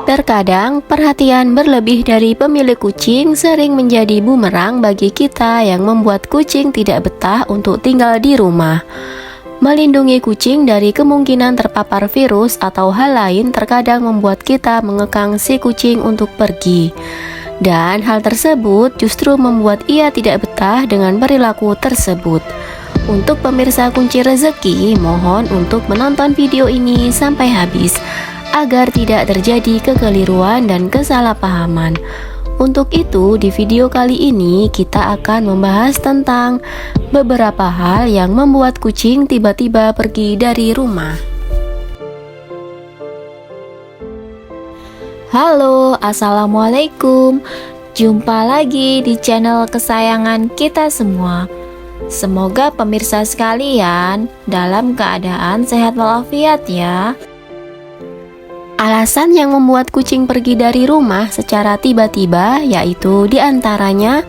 Terkadang, perhatian berlebih dari pemilik kucing sering menjadi bumerang bagi kita yang membuat kucing tidak betah untuk tinggal di rumah. Melindungi kucing dari kemungkinan terpapar virus atau hal lain terkadang membuat kita mengekang si kucing untuk pergi. Dan hal tersebut justru membuat ia tidak betah dengan perilaku tersebut. Untuk pemirsa kunci rezeki, mohon untuk menonton video ini sampai habis agar tidak terjadi kekeliruan dan kesalahpahaman. Untuk itu, di video kali ini kita akan membahas tentang beberapa hal yang membuat kucing tiba-tiba pergi dari rumah. Halo, assalamualaikum. Jumpa lagi di channel kesayangan kita semua. Semoga pemirsa sekalian dalam keadaan sehat walafiat ya. Alasan yang membuat kucing pergi dari rumah secara tiba-tiba yaitu diantaranya: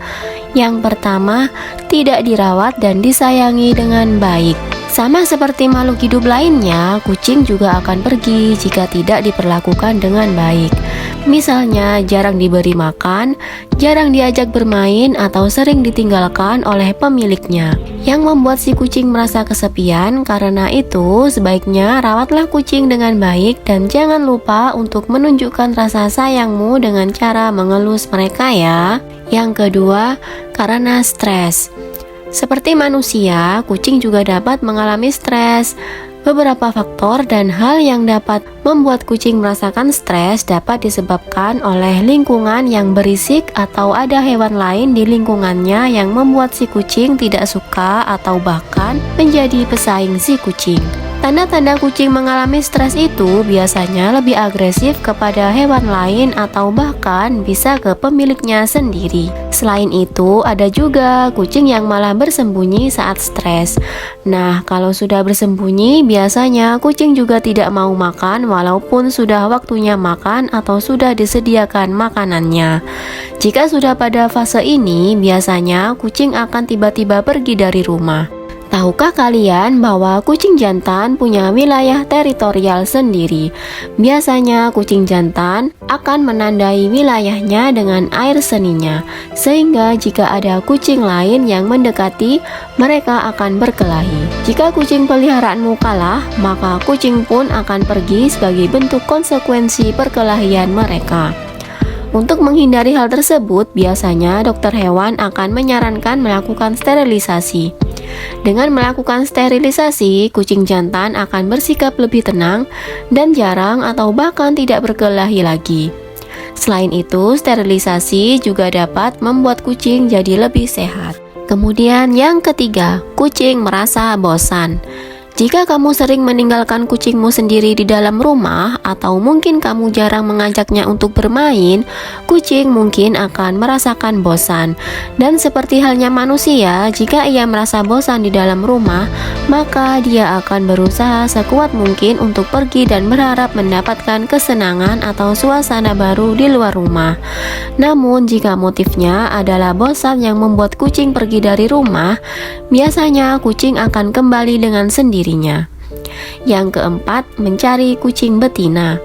yang pertama, tidak dirawat dan disayangi dengan baik. Sama seperti makhluk hidup lainnya, kucing juga akan pergi jika tidak diperlakukan dengan baik. Misalnya, jarang diberi makan, jarang diajak bermain, atau sering ditinggalkan oleh pemiliknya, yang membuat si kucing merasa kesepian. Karena itu, sebaiknya rawatlah kucing dengan baik dan jangan lupa untuk menunjukkan rasa sayangmu dengan cara mengelus mereka ya. Yang kedua, karena stres. Seperti manusia, kucing juga dapat mengalami stres. Beberapa faktor dan hal yang dapat membuat kucing merasakan stres dapat disebabkan oleh lingkungan yang berisik atau ada hewan lain di lingkungannya yang membuat si kucing tidak suka atau bahkan menjadi pesaing si kucing. Tanda-tanda kucing mengalami stres itu biasanya lebih agresif kepada hewan lain atau bahkan bisa ke pemiliknya sendiri. Selain itu, ada juga kucing yang malah bersembunyi saat stres. Nah, kalau sudah bersembunyi, biasanya kucing juga tidak mau makan walaupun sudah waktunya makan atau sudah disediakan makanannya. Jika sudah pada fase ini, biasanya kucing akan tiba-tiba pergi dari rumah. Tahukah kalian bahwa kucing jantan punya wilayah teritorial sendiri? Biasanya kucing jantan akan menandai wilayahnya dengan air seninya, sehingga jika ada kucing lain yang mendekati, mereka akan berkelahi. Jika kucing peliharaanmu kalah, maka kucing pun akan pergi sebagai bentuk konsekuensi perkelahian mereka. Untuk menghindari hal tersebut, biasanya dokter hewan akan menyarankan melakukan sterilisasi. Dengan melakukan sterilisasi, kucing jantan akan bersikap lebih tenang dan jarang atau bahkan tidak berkelahi lagi. Selain itu, sterilisasi juga dapat membuat kucing jadi lebih sehat. Kemudian yang ketiga, kucing merasa bosan. Jika kamu sering meninggalkan kucingmu sendiri di dalam rumah atau mungkin kamu jarang mengajaknya untuk bermain, kucing mungkin akan merasakan bosan. Dan seperti halnya manusia, jika ia merasa bosan di dalam rumah, maka dia akan berusaha sekuat mungkin untuk pergi dan berharap mendapatkan kesenangan atau suasana baru di luar rumah. Namun jika motifnya adalah bosan yang membuat kucing pergi dari rumah, biasanya kucing akan kembali dengan sendiri. Yang keempat, mencari kucing betina.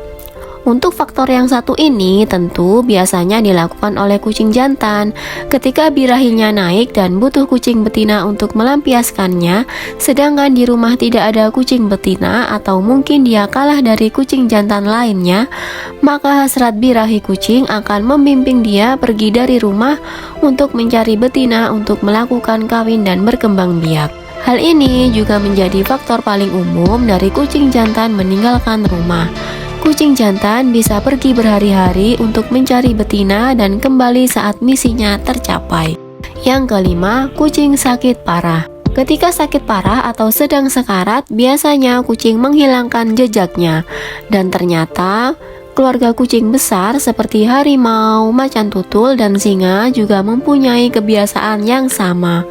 Untuk faktor yang satu ini tentu biasanya dilakukan oleh kucing jantan ketika birahinya naik dan butuh kucing betina untuk melampiaskannya, sedangkan di rumah tidak ada kucing betina atau mungkin dia kalah dari kucing jantan lainnya, maka hasrat birahi kucing akan membimbing dia pergi dari rumah untuk mencari betina untuk melakukan kawin dan berkembang biak. Hal ini juga menjadi faktor paling umum dari kucing jantan meninggalkan rumah. Kucing jantan bisa pergi berhari-hari untuk mencari betina dan kembali saat misinya tercapai. Yang kelima, kucing sakit parah. Ketika sakit parah atau sedang sekarat, biasanya kucing menghilangkan jejaknya. Dan ternyata keluarga kucing besar seperti harimau, macan tutul, dan singa juga mempunyai kebiasaan yang sama.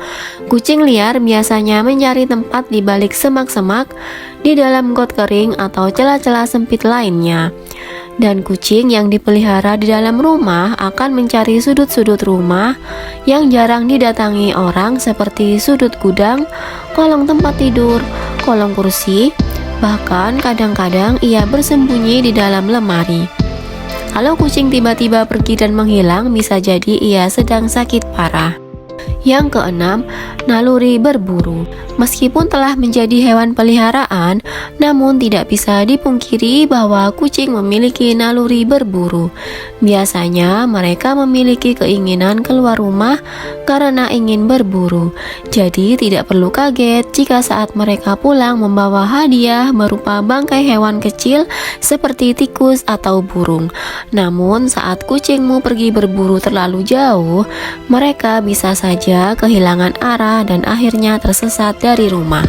Kucing liar biasanya mencari tempat di balik semak-semak, di dalam got kering atau celah-celah sempit lainnya. Dan kucing yang dipelihara di dalam rumah akan mencari sudut-sudut rumah yang jarang didatangi orang seperti sudut gudang, kolong tempat tidur, kolong kursi, bahkan kadang-kadang ia bersembunyi di dalam lemari. Kalau kucing tiba-tiba pergi dan menghilang, bisa jadi ia sedang sakit parah. Yang keenam, naluri berburu. Meskipun telah menjadi hewan peliharaan, namun tidak bisa dipungkiri bahwa kucing memiliki naluri berburu. Biasanya mereka memiliki keinginan keluar rumah karena ingin berburu. Jadi tidak perlu kaget jika saat mereka pulang membawa hadiah berupa bangkai hewan kecil seperti tikus atau burung. Namun saat kucingmu pergi berburu terlalu jauh, mereka bisa saja kehilangan arah dan akhirnya tersesat dari rumah.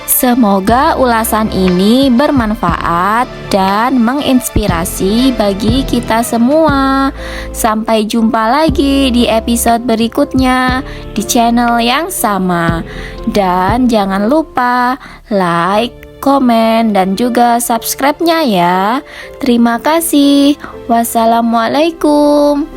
Semoga ulasan ini bermanfaat dan menginspirasi bagi kita semua. Sampai jumpa lagi di episode berikutnya di channel yang sama. Dan jangan lupa like, komen, dan juga subscribe-nya ya. Terima kasih. Wassalamualaikum.